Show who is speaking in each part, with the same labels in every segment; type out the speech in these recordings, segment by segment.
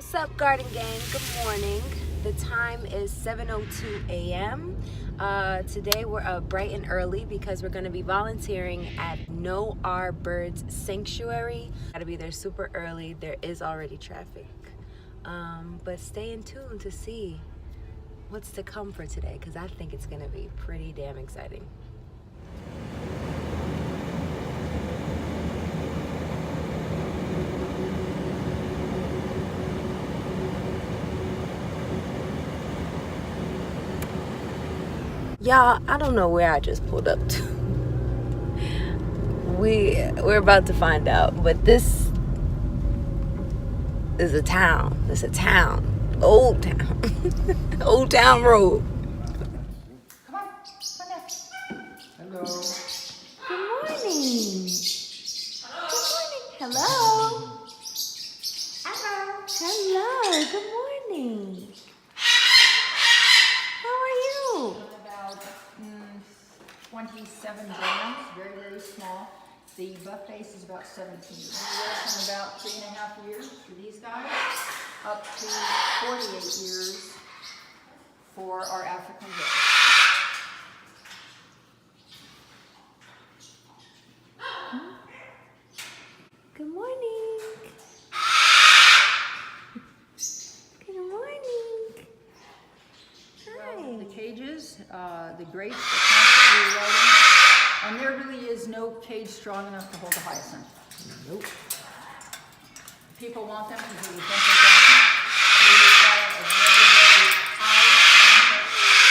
Speaker 1: What's up, Garden Gang? Good morning. The time is 7:02 a.m. Today we're up bright and early because we're going to be volunteering at Know Our Birds Sanctuary. Got to be there super early. There is already traffic. But stay in tune to see what's to come for today because I think it's going to be pretty damn exciting. Y'all, I don't know where I just pulled up to. We're about to find out, but this is a town. It's a town. Old town. Old Town Road.
Speaker 2: Come on down. Hello.
Speaker 1: Good morning. Good morning. Hello. Hello. Good morning. How are you?
Speaker 2: About 27 grams, very, very small. The buff face is about 17. We work from about 3.5 years for these guys, up to 48 years for our African birds.
Speaker 1: Good morning. Good morning. Hi.
Speaker 2: The cages, the grates are constantly eroding, and there really is no cage strong enough to hold a hyacinth.
Speaker 1: Nope.
Speaker 2: People want them because they think they're down. They require a very, very high temperature.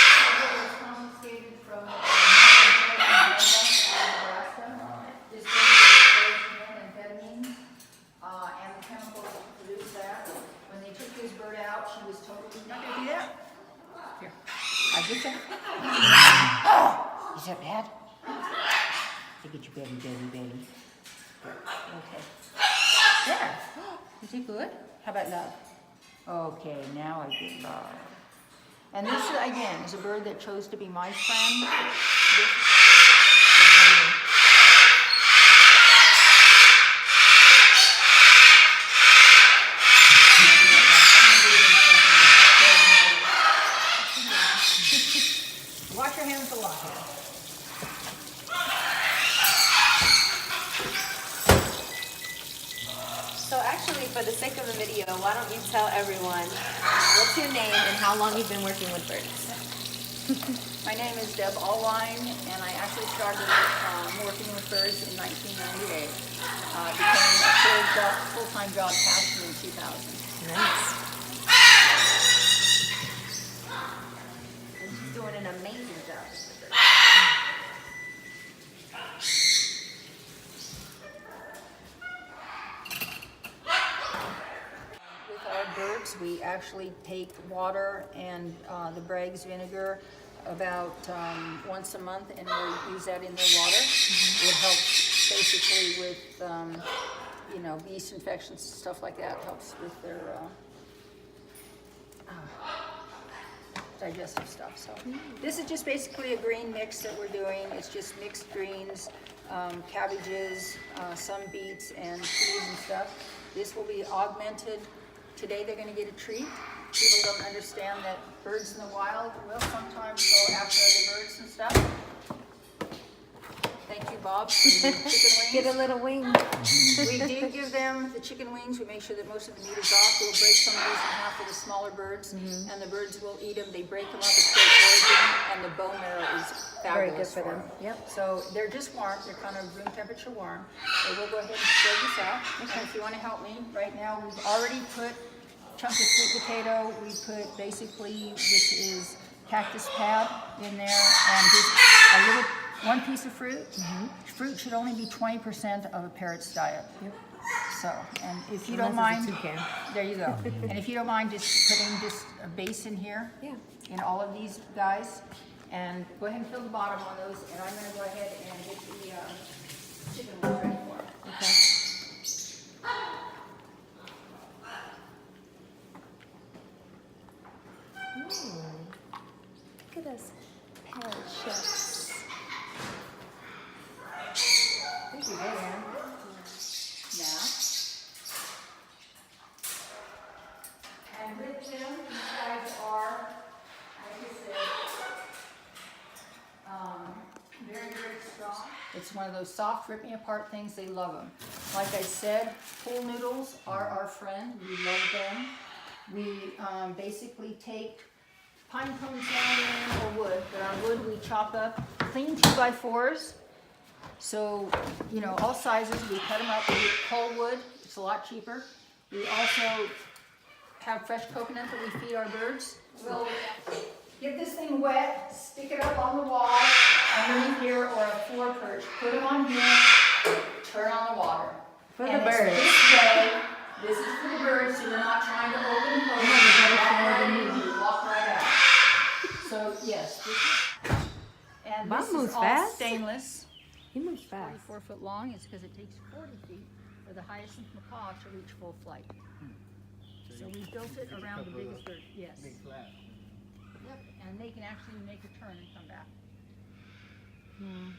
Speaker 2: It's confiscated from the Nebraska. This bird is exposed to methamphetamine and the chemicals that produce that. When they took this bird out, she was told, "You're not going to do that." Here, I get that. Is that bad? I get your belly. Okay. There. Is it good? How about love? Okay, now I get love. And this, again, is a bird that chose to be my friend. This Wash your hands a lot here.
Speaker 1: So actually, for the sake of the video, why don't you tell everyone what's your name and how long you've been working with birds?
Speaker 2: My name is Deb Allwine, and I actually started working with birds in 1998. Became a full-time job passion in 2000.
Speaker 1: Nice. And she's doing an amazing job with the birds.
Speaker 2: With our birds, we actually take water and the Bragg's vinegar about once a month, and we use that in their water. It helps basically with, yeast infections, stuff like that. Helps with their digestive stuff. So this is just basically a green mix that we're doing. It's just mixed greens, cabbages, some beets, and peas and stuff. This will be augmented. Today they're going to get a treat. People don't understand that birds in the wild will sometimes go after other birds and stuff. Thank you, Bob, for the chicken wings.
Speaker 1: Get a little wing.
Speaker 2: We do give them the chicken wings. We make sure that most of the meat is off. We'll break some of these in half for the smaller birds, and the birds will eat them. They break them up. It's great foraging, and the bone marrow is fabulous.
Speaker 1: Very good for them. Yep.
Speaker 2: So they're just warm. They're kind of room temperature warm. So we'll go ahead and spread this out. And if you want to help me, right now we've already put a chunk of sweet potato. We put basically, this is cactus pad in there, and just a little, one piece of fruit. Fruit should only be 20% of a parrot's diet.
Speaker 1: Yep.
Speaker 2: So, and if you don't
Speaker 1: Unless
Speaker 2: mind,
Speaker 1: it's a toucan.
Speaker 2: there you go. And if you don't mind just putting just a base in here,
Speaker 1: Yeah.
Speaker 2: in all of these guys, and go ahead and fill the bottom on those, and I'm going to go ahead and get the chicken wings ready for them.
Speaker 1: Okay. Look at us, parrot chefs. Thank you, man.
Speaker 2: Now, It's one of those soft, rip me apart things. They love them. Like I said, pool noodles are our friend. We love them. We basically take pine cones down in or wood, but our wood we chop up clean 2x4s. So, you know, all sizes. We cut them up. We get whole wood. It's a lot cheaper. We also have fresh coconut that we feed our birds. We'll get this thing wet, stick it up on the wall, underneath here, or a floor perch. Put them on here, turn on the water.
Speaker 1: For
Speaker 2: And
Speaker 1: the
Speaker 2: it's
Speaker 1: birds.
Speaker 2: This way, this is for the birds, so you're not trying to open and close. You walk right out. So yes, this is, and
Speaker 1: Bob
Speaker 2: this
Speaker 1: moves
Speaker 2: is all
Speaker 1: fast.
Speaker 2: stainless.
Speaker 1: He moves fast.
Speaker 2: 44 foot long is because it takes 40 feet for the hyacinth macaw to reach full flight. So we built it around the biggest bird. Yes.
Speaker 3: Big flat.
Speaker 2: Yep, and they can actually make a turn and come back.
Speaker 1: Hmm.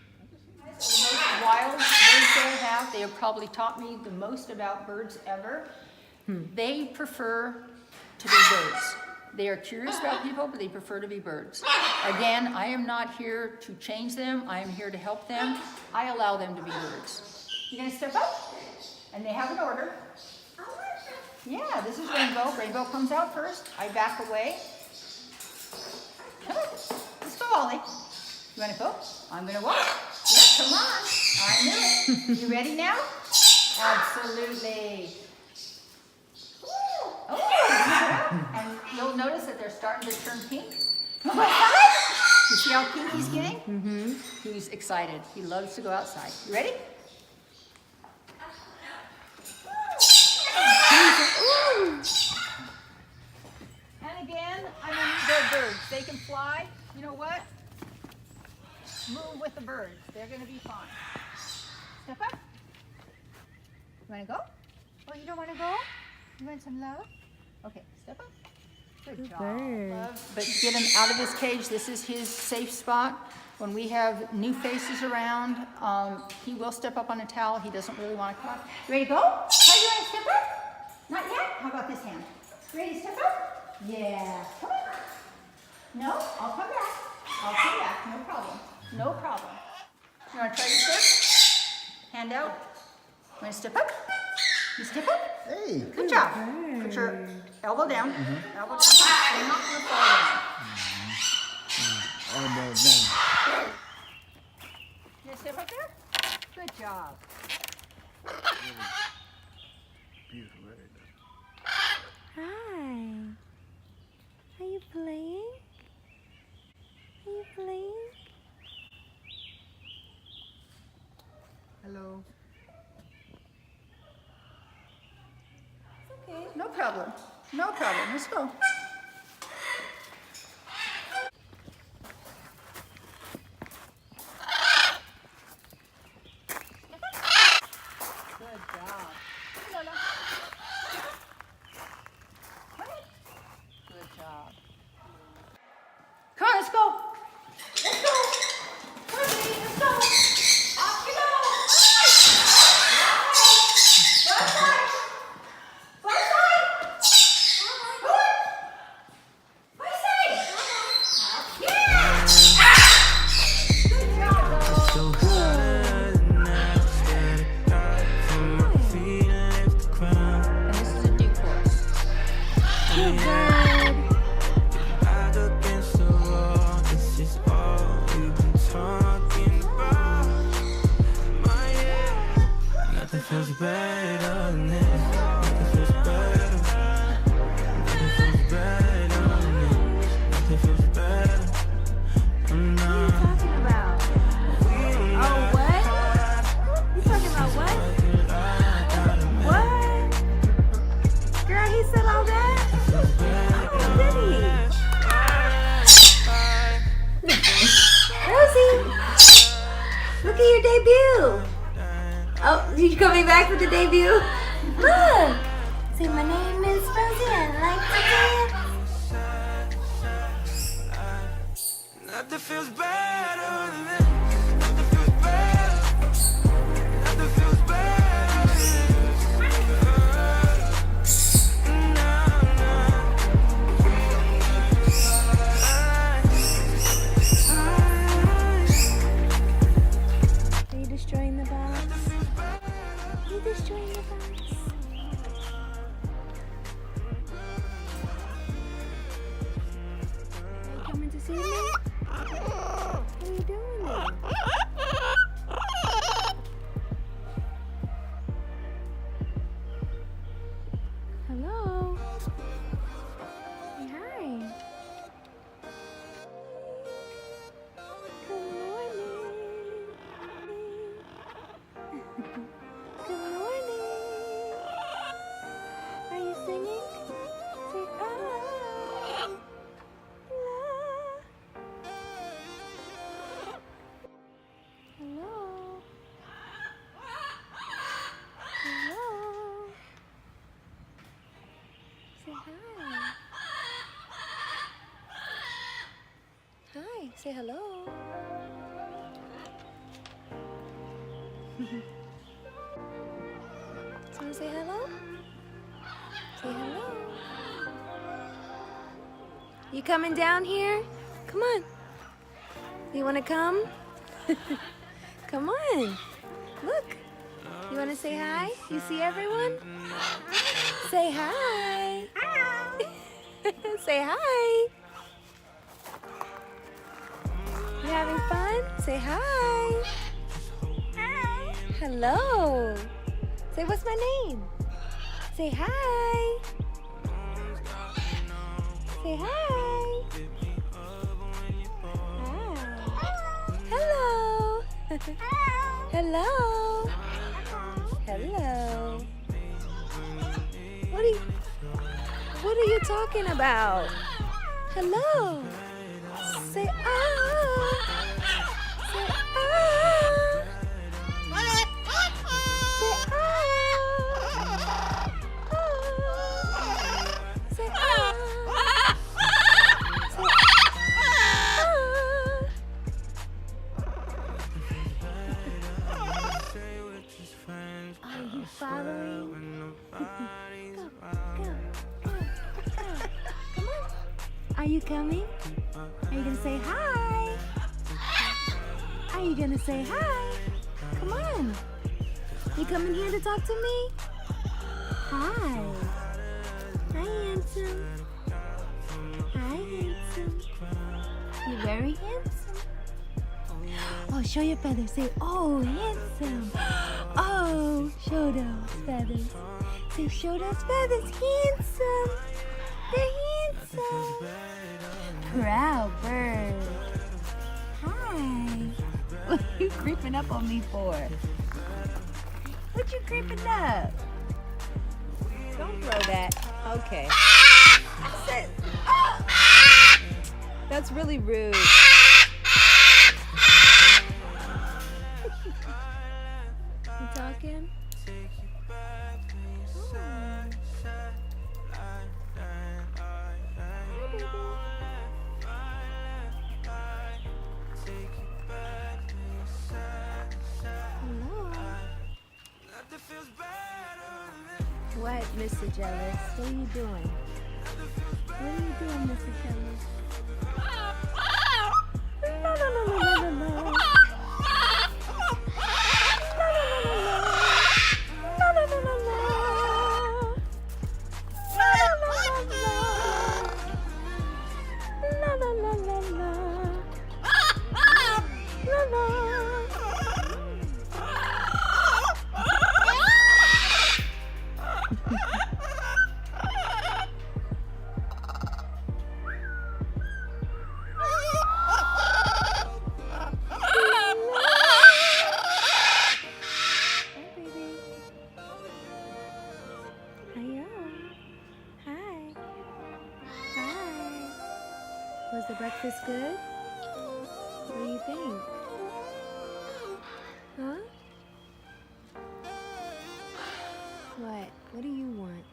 Speaker 2: The most wild birds they have, they have probably taught me the most about birds ever. They prefer to be birds. They are curious about people, but they prefer to be birds. Again, I am not here to change them. I am here to help them. I allow them to be birds. You gonna step up? And they have an order. Yeah, this is Rainbow. Rainbow comes out first. I back away. Come on. Let's go, Ollie. You wanna go? I'm gonna walk. Yeah, come on. I knew it. You ready now? Absolutely. Oh, and you'll notice that they're starting to turn pink. You see how pink he's getting?
Speaker 1: Mm-hmm.
Speaker 2: He's excited. He loves to go outside. You ready? And again, I mean, they're birds. They can fly. You know what? Move with the birds. They're going to be fine. Step up. You want to go? Oh, you don't want to go? You want some love? Okay, step up. Good job.
Speaker 1: bird.
Speaker 2: Love. But get him out of his cage. This is his safe spot. When we have new faces around, he will step up on a towel. He doesn't really want to come up. You ready to go? How do you want to step up? Not yet? How about this hand? Ready to step up? Yeah. Come on. No? I'll come back. I'll come back. No problem. No problem. You want to try this first? Hand out. Want to step up? You step up?
Speaker 3: Hey.
Speaker 2: Good job. Put your elbow down. Elbow down. You're not going to fall down.
Speaker 3: Elbow down.
Speaker 2: You step up there? Good job.
Speaker 3: Beautiful area.
Speaker 1: Hi. Are you playing? Are you playing?
Speaker 2: Hello.
Speaker 1: Okay.
Speaker 2: No problem. No problem. Let's go. Good job. Hey, Lola. Come on. Good job. Come on, let's go. Let's go. Come on, baby, let's go. Off you go. Right side. Right side. Good. Right side. Yeah. Good job, though.
Speaker 4: So good now, get it out from my feet and lift the ground.
Speaker 2: And this is a dew chorus.
Speaker 4: Back against the wall, this is all we've been talking about. My head, nothing feels better than this. Nothing feels better. Nothing feels better than this. Nothing feels better. I'm not.
Speaker 1: Talking about? Oh, what? You talking about what? What? Girl, he said all that? Oh, did he? Rosie, look at your debut. Oh, you coming back for the debut? Look. Say, my name is Rosie. I like to dance.
Speaker 4: Nothing feels better than this. Nothing feels better. Nothing feels better than this.
Speaker 1: Are you Hi. Hi. Say hello. Someone say hello? Say hello. You coming down here? Come on. You want to come? Come on. Look. You want to say hi? You see everyone? Say hi. Say hi. You having fun? Say hi. Hello. Say, what's my name? Say hi. Say hi. Hi. Hello. Hello. Hello. What are you talking about? Hello. Say ah. Say ah. Say ah. Say ah. Say ah. Are you following? Go. Come on. Are you coming? Are you gonna say hi? Are you gonna say hi? Come on. You coming here to talk to me? Hi. Hi, handsome. Hi, handsome. You're very handsome. Oh, show your feathers. Say, oh, handsome. Oh, show those feathers. Say, show those feathers. Handsome. They're handsome. Proud bird. Hi. What are you creeping up on me for? What you creeping up? Don't throw that. Okay. That's really rude. You talking? What, Mr. Jealous? What are you doing? What are you doing, Mr. Jealous? No, no, no, no, no, no, no. No, no, no, no, no. No, no, no, no, no. No, no. Was the breakfast good? What do you think? Huh? What? What do you want?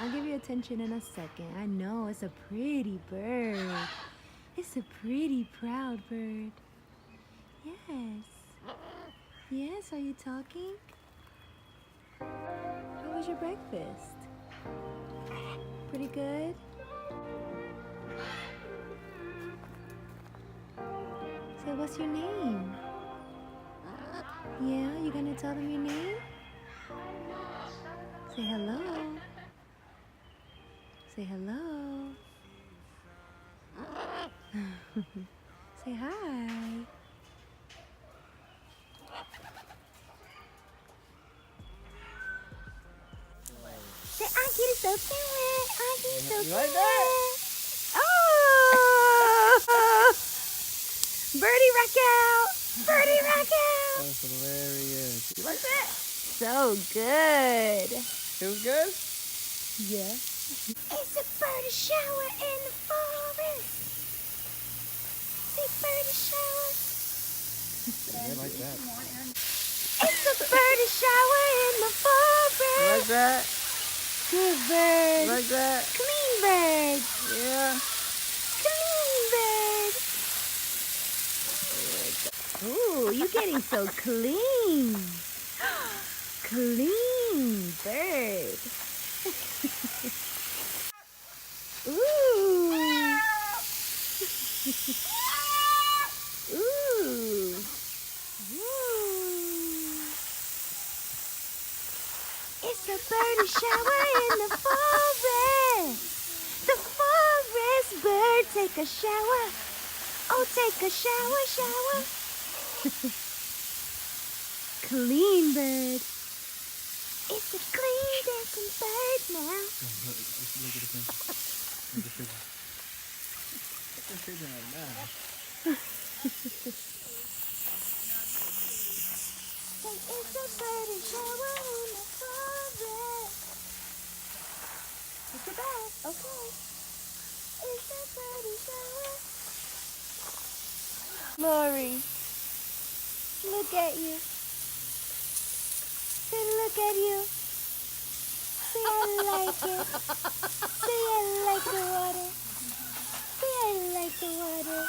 Speaker 1: I'll give you attention in a second. I know, it's a pretty bird. It's a pretty proud bird. Yes. Yes, are you talking? How was your breakfast? Pretty good? So what's your name? Yeah, you gonna tell them your name? Say hello. Say hello. Say hi. Say, I get it so cute. I get it so cute.
Speaker 3: Like that?
Speaker 1: Oh! Birdie rock out! Birdie rock out!
Speaker 3: That's hilarious. You like that?
Speaker 1: So good.
Speaker 3: Feels good?
Speaker 1: Yeah. It's a birdie shower in the forest. See birdie shower.
Speaker 3: Yeah, like that.
Speaker 1: It's a birdie shower in the forest.
Speaker 3: You like that?
Speaker 1: Good bird.
Speaker 3: You like that?
Speaker 1: Clean bird.
Speaker 3: Yeah.
Speaker 1: Clean bird. Ooh, you getting so clean. Clean bird. Ooh. Ooh. Ooh. It's a birdie shower in the forest. The forest bird take a shower. Oh, take a shower, shower. Clean bird. It's a clean dancing bird now.
Speaker 3: Look at the thing. Look at the figure. Look at the figure right now.
Speaker 1: It's a birdie shower in the forest. It's a bird, okay. It's a birdie shower. Lori, look at you. Say, look at you. Say, I like it. Say, I like the water. Say, I like the water.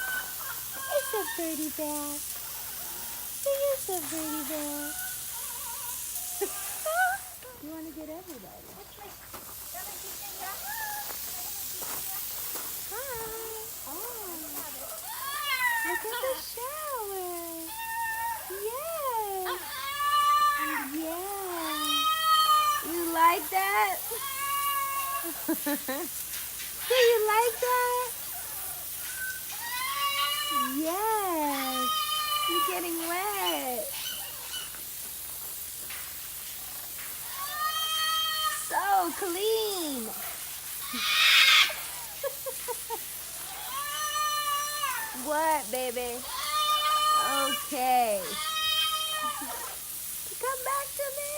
Speaker 1: It's a birdie bath. Say, it's a birdie bath. You want to get everybody. Hi. Oh. Look at the shower. Yes. Yeah. You like that? Do you like that? Yes. You're getting wet. So clean. What, baby? Okay. Come back to me.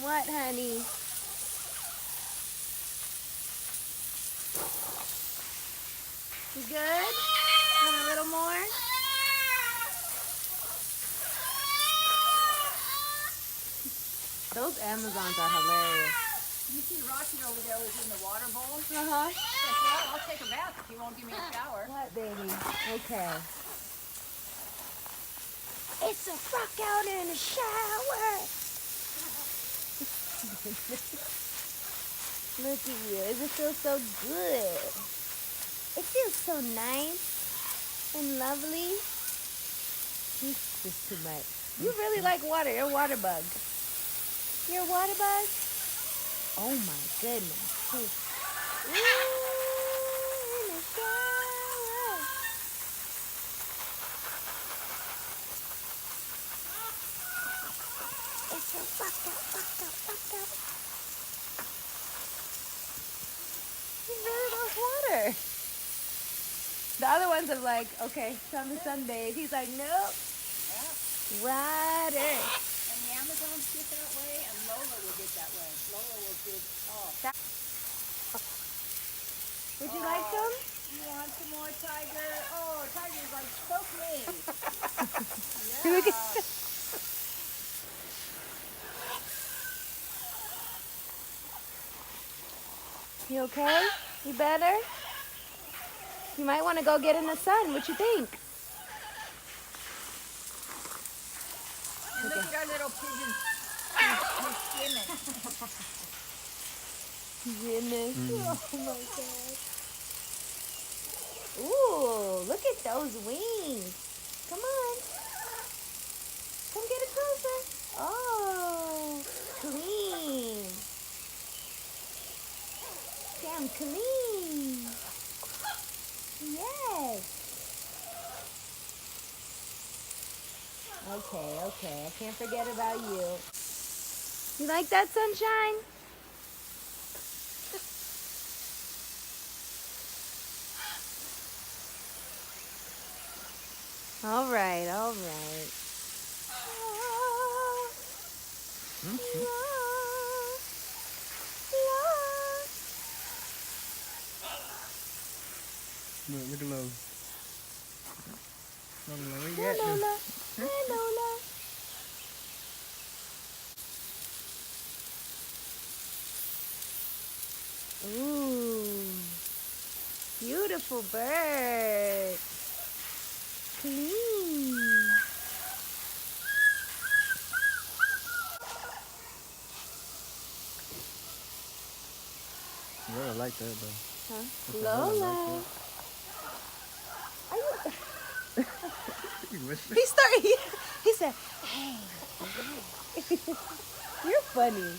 Speaker 1: What, honey? You good? Want a little more? Those Amazons are hilarious.
Speaker 2: You see Rocky over there was in the water bowl?
Speaker 1: Uh-huh.
Speaker 2: Well, I'll take a bath if you won't give me a shower.
Speaker 1: What, baby? Okay. It's a rock out in the shower. Look at you. Does it feel so good? It feels so nice and lovely. It's just too much. You really like water. You're a water bug. You're a water bug? Oh my goodness. Ooh, in the shower. It's a rock out, rock out, rock out. He really loves water. The other ones are like, okay, time to sunbathe. He's like, nope. Water.
Speaker 2: And the Amazons get that way, and Lola will get that way. Lola will get,
Speaker 1: Would you like some?
Speaker 2: You want some more, Tiger? Oh, Tiger's like, choke me.
Speaker 1: Look at You okay? You better? You might want to go get in the sun. What you think?
Speaker 2: And look at our little pigeon. He's swimming.
Speaker 1: Goodness. Oh my God. Ooh, look at those wings. Come on. Come get it closer. Oh, clean. Damn clean. Yes. Okay. I can't forget about you. You like that, sunshine? All right.
Speaker 3: Look at Lola. Lola, where you
Speaker 1: Hey,
Speaker 3: at?
Speaker 1: Lola. Hey, Lola. Ooh. Beautiful bird. Clean.
Speaker 3: You really like that though.
Speaker 1: Huh?
Speaker 3: That's a hell of a
Speaker 1: Lola.
Speaker 3: like
Speaker 1: Are you?
Speaker 3: that. You whisper.
Speaker 1: He started. He said, "Hey." You're funny.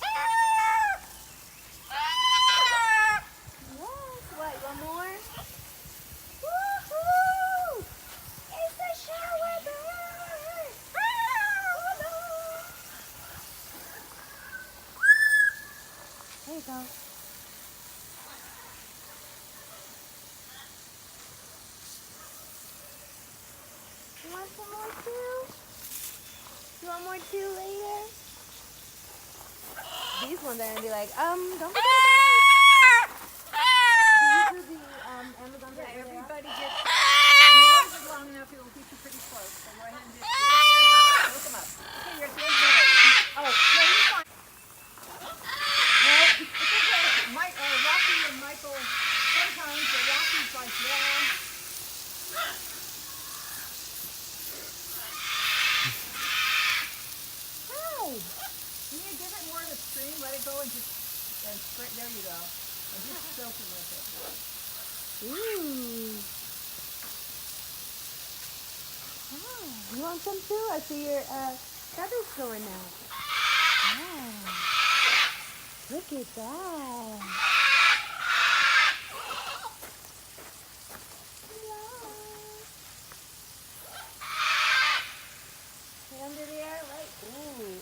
Speaker 1: Yes. What? One more? Woohoo! It's a shower bird. There you go. You want some more too? You want more too later? These ones are gonna be like, don't forget to do the Amazon
Speaker 2: Yeah,
Speaker 1: Prime.
Speaker 2: everybody gets, when you hold it long enough, it will keep you pretty close. So go ahead and just look them up. Okay, you're at the end of the Oh, no, you're fine. It's okay. Rocky and Michael, sometimes the Rocky's like, yeah. Hi. Can you give it more of a stream? Let it go and just, and spray, there you go. And just soak it with it.
Speaker 1: Ooh. Oh, you want some too? I see your feathers going out. Oh, look at that. Hey, under there, right? Ooh,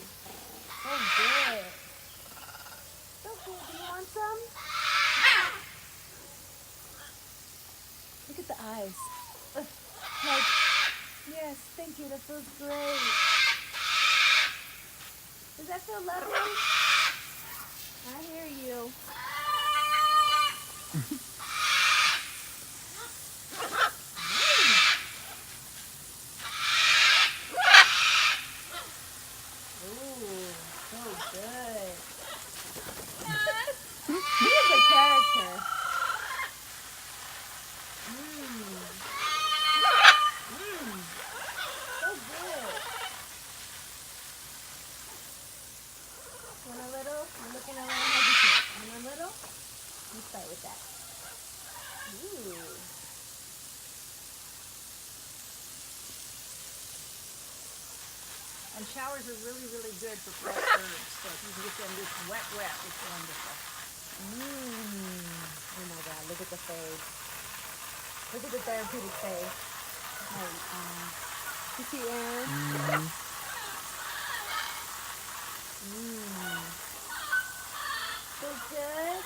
Speaker 1: so good. So good. Do you want some? Look at the eyes. Like, yes, thank you. That feels great. Does that feel lovely? I hear you. Ooh, so good. He is a character. So good. Want a little? You're looking around hesitant. Want a little? Let's start with that. Ooh.
Speaker 2: And showers are really, really good for fresh birds. So if you can get them just wet, it's wonderful.
Speaker 1: Oh my God, look at the face. Look at the therapeutic face. Like, you see Aaron? So good.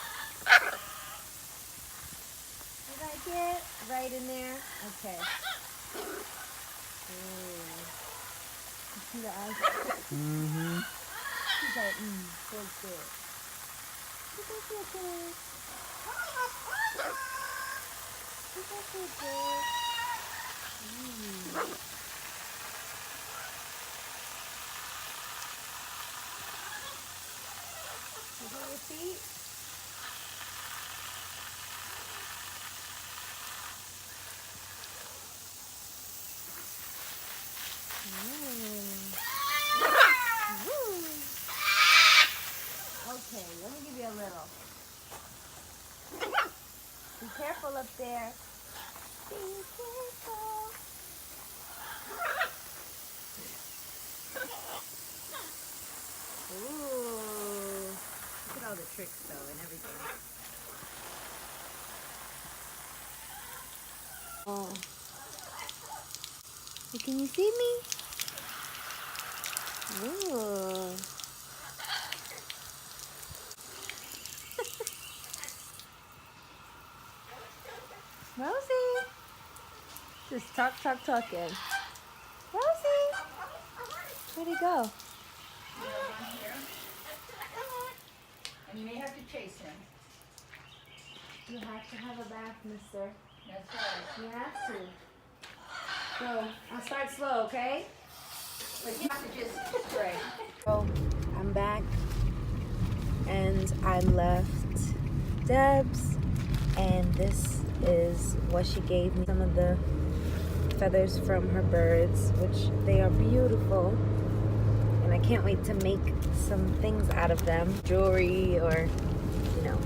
Speaker 1: You like it? Right in there? Okay. Ooh. You see the eyes?
Speaker 3: Mm-hmm.
Speaker 1: She's like, so good. Look at so good. Look at so good. Look at your feet. Okay, let me give you a little. Be careful up there. Be careful. Ooh. Look at all the tricks though and everything. Oh. Hey, can you see me? Ooh. Rosie. Just talking. Rosie. Where'd he go?
Speaker 2: And you may have to chase him.
Speaker 1: You have to have a bath, mister.
Speaker 2: That's right.
Speaker 1: You have to. So, I'll start slow, okay?
Speaker 2: But you have to just spray.
Speaker 1: So, I'm back. and I left Debs, and this is what she gave me. Some of the feathers from her birds, which they are beautiful, and I can't wait to make some things out of them, jewelry or, you know,